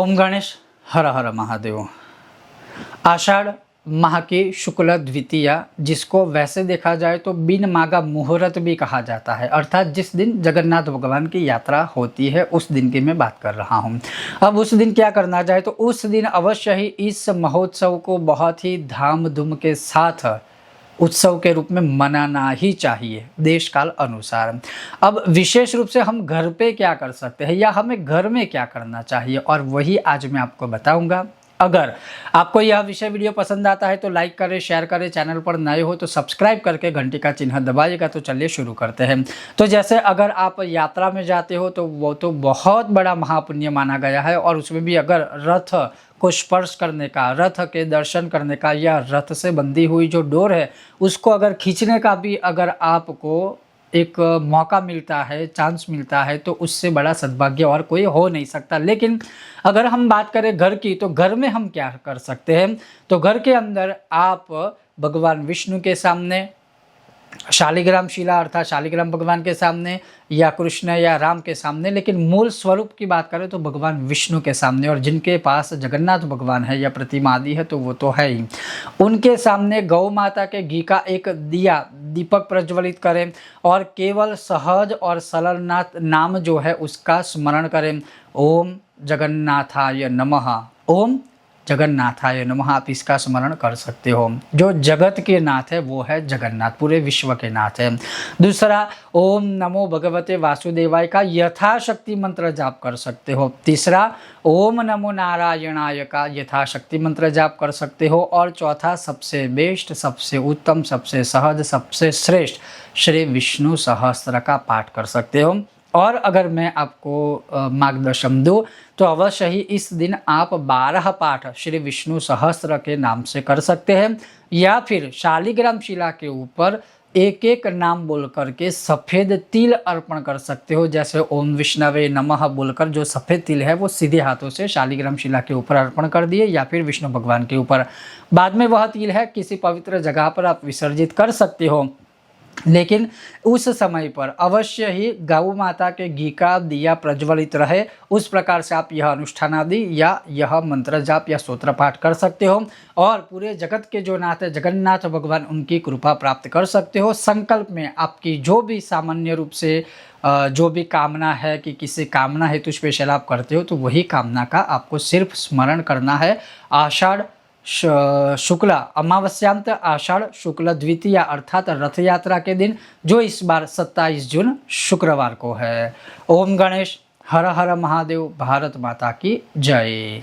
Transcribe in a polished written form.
ओम गणेश हर हर महादेव। आषाढ़ माह की शुक्ल द्वितीया, जिसको वैसे देखा जाए तो बिन मागा मुहूर्त भी कहा जाता है, अर्थात जिस दिन जगन्नाथ भगवान की यात्रा होती है उस दिन की मैं बात कर रहा हूँ। अब उस दिन क्या करना चाहिए, तो उस दिन अवश्य ही इस महोत्सव को बहुत ही धाम धूम के साथ उत्सव के रूप में मनाना ही चाहिए देश काल अनुसार। अब विशेष रूप से हम घर पे क्या कर सकते हैं या हमें घर में क्या करना चाहिए, और वही आज मैं आपको बताऊंगा। अगर आपको यह विषय वीडियो पसंद आता है तो लाइक करें, शेयर करें, चैनल पर नए हो तो सब्सक्राइब करके घंटी का चिन्ह दबाइएगा। तो चलिए शुरू करते हैं। तो जैसे अगर आप यात्रा में जाते हो तो वो तो बहुत बड़ा महापुण्य माना गया है, और उसमें भी अगर रथ को स्पर्श करने का, रथ के दर्शन करने का, या रथ से बंधी हुई जो डोर है उसको अगर खींचने का भी अगर आपको एक मौका मिलता है, चांस मिलता है, तो उससे बड़ा सद्भाग्य और कोई हो नहीं सकता। लेकिन अगर हम बात करें घर की, तो घर में हम क्या कर सकते हैं, तो घर के अंदर आप भगवान विष्णु के सामने, शालिग्राम शिला अर्थात शालिग्राम भगवान के सामने, या कृष्ण या राम के सामने, लेकिन मूल स्वरूप की बात करें तो भगवान विष्णु के सामने, और जिनके पास जगन्नाथ भगवान है या प्रतिमा आदि है तो वो तो है ही, उनके सामने गौ माता के घी का एक दिया दीपक प्रज्वलित करें और केवल सहज और सरलनाथ नाम जो है उसका स्मरण करें। ओम जगन्नाथाय नमः, ओम जगन्नाथाय नमः, आप इसका स्मरण कर सकते हो। जो जगत के नाथ है वो है जगन्नाथ, पूरे विश्व के नाथ है। दूसरा, ओम नमो भगवते वासुदेवाय का यथाशक्ति मंत्र जाप कर सकते हो। तीसरा, ओम नमो नारायणाय का यथाशक्ति मंत्र जाप कर सकते हो। और चौथा, सबसे बेस्ट, सबसे उत्तम, सबसे सहज, सबसे श्रेष्ठ श्री विष्णु सहस्त्र का पाठ कर सकते हो। और अगर मैं आपको मार्गदर्शन दूँ तो अवश्य ही इस दिन आप 12 पाठ श्री विष्णु सहस्त्र के नाम से कर सकते हैं, या फिर शालिग्राम शिला के ऊपर एक एक नाम बोल करके सफ़ेद तिल अर्पण कर सकते हो। जैसे ओम विष्णवे नमः बोलकर जो सफ़ेद तिल है वो सीधे हाथों से शालिग्राम शिला के ऊपर अर्पण कर दिए, या फिर विष्णु भगवान के ऊपर। बाद में वह तिल है किसी पवित्र जगह पर आप विसर्जित कर सकते हो, लेकिन उस समय पर अवश्य ही गौ माता के घी का दिया प्रज्वलित रहे, उस प्रकार से आप यह अनुष्ठान आदि या यह मंत्र जाप या स्तोत्र पाठ कर सकते हो, और पूरे जगत के जो नाथ है जगन्नाथ भगवान, उनकी कृपा प्राप्त कर सकते हो। संकल्प में आपकी जो भी सामान्य रूप से जो भी कामना है कि किसी कामना हेतु स्पेशल आप करते हो, तो वही कामना का आपको सिर्फ स्मरण करना है। आषाढ़ शुक्ला अमावस्यांत आषाढ़ शुक्ल द्वितीया अर्थात रथ यात्रा के दिन, जो इस बार 27 जून शुक्रवार को है। ओम गणेश हर हर महादेव। भारत माता की जय।